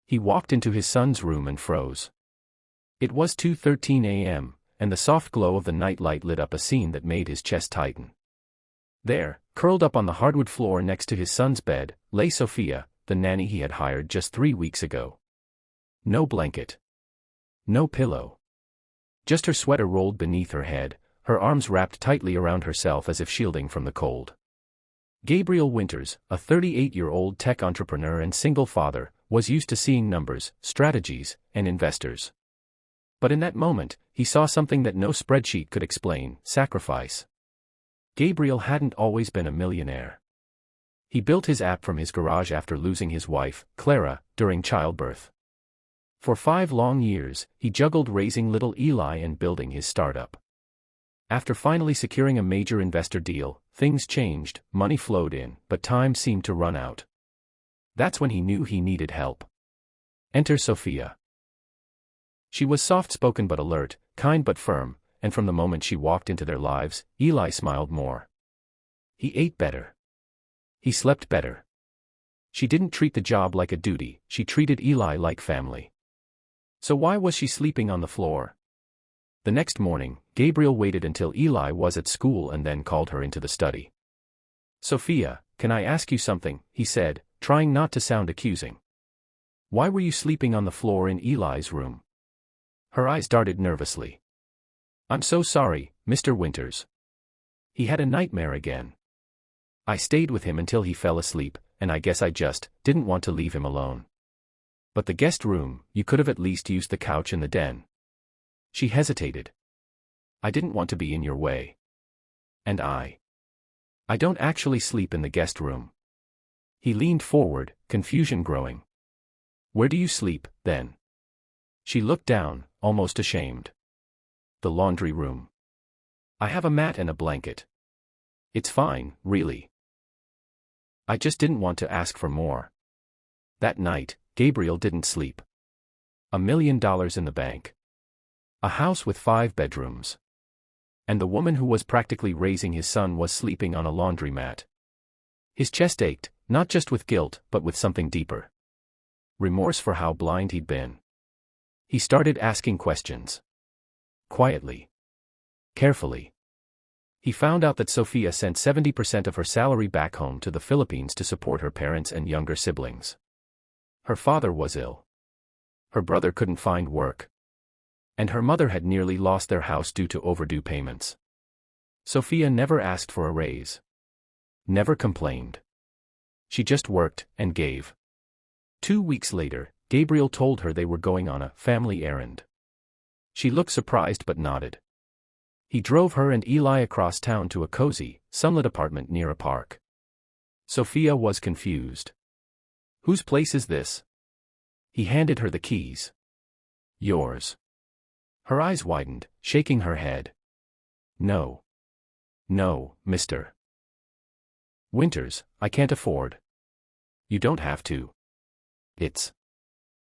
He walked into his son's room and froze. It was 2:13 a.m., and the soft glow of the nightlight lit up a scene that made his chest tighten. There, curled up on the hardwood floor next to his son's bed, lay Sophia, the nanny he had hired just 3 weeks ago. No blanket. No pillow. Just her sweater rolled beneath her head, her arms wrapped tightly around herself as if shielding from the cold. Gabriel Winters, a 38-year-old tech entrepreneur and single father, was used to seeing numbers, strategies, and investors. But in that moment, he saw something that no spreadsheet could explain: sacrifice. Gabriel hadn't always been a millionaire. He built his app from his garage after losing his wife, Clara, during childbirth. For 5 long years, he juggled raising little Eli and building his startup. After finally securing a major investor deal, things changed, money flowed in, but time seemed to run out. That's when he knew he needed help. Enter Sophia. She was soft-spoken but alert, kind but firm, and from the moment she walked into their lives, Eli smiled more. He ate better. He slept better. She didn't treat the job like a duty, she treated Eli like family. So why was she sleeping on the floor? The next morning, Gabriel waited until Eli was at school and then called her into the study. "Sophia, can I ask you something?" he said, trying not to sound accusing. "Why were you sleeping on the floor in Eli's room?" Her eyes darted nervously. "I'm so sorry, Mr. Winters. He had a nightmare again. I stayed with him until he fell asleep, and I guess I just didn't want to leave him alone. But the guest room, you could have at least used the couch in the den." She hesitated. "I didn't want to be in your way. And I don't actually sleep in the guest room." He leaned forward, confusion growing. "Where do you sleep, then?" She looked down, almost ashamed. "The laundry room. I have a mat and a blanket. It's fine, really. I just didn't want to ask for more." That night, Gabriel didn't sleep. $1 million in the bank. A house with 5 bedrooms. And the woman who was practically raising his son was sleeping on a laundromat. His chest ached, not just with guilt, but with something deeper. Remorse for how blind he'd been. He started asking questions. Quietly. Carefully. He found out that Sophia sent 70% of her salary back home to the Philippines to support her parents and younger siblings. Her father was ill. Her brother couldn't find work. And her mother had nearly lost their house due to overdue payments. Sophia never asked for a raise. Never complained. She just worked and gave. 2 weeks later, Gabriel told her they were going on a family errand. She looked surprised but nodded. He drove her and Eli across town to a cozy, sunlit apartment near a park. Sophia was confused. "Whose place is this?" He handed her the keys. "Yours." Her eyes widened, shaking her head. No, Mr. Winters, I can't afford." "You don't have to. It's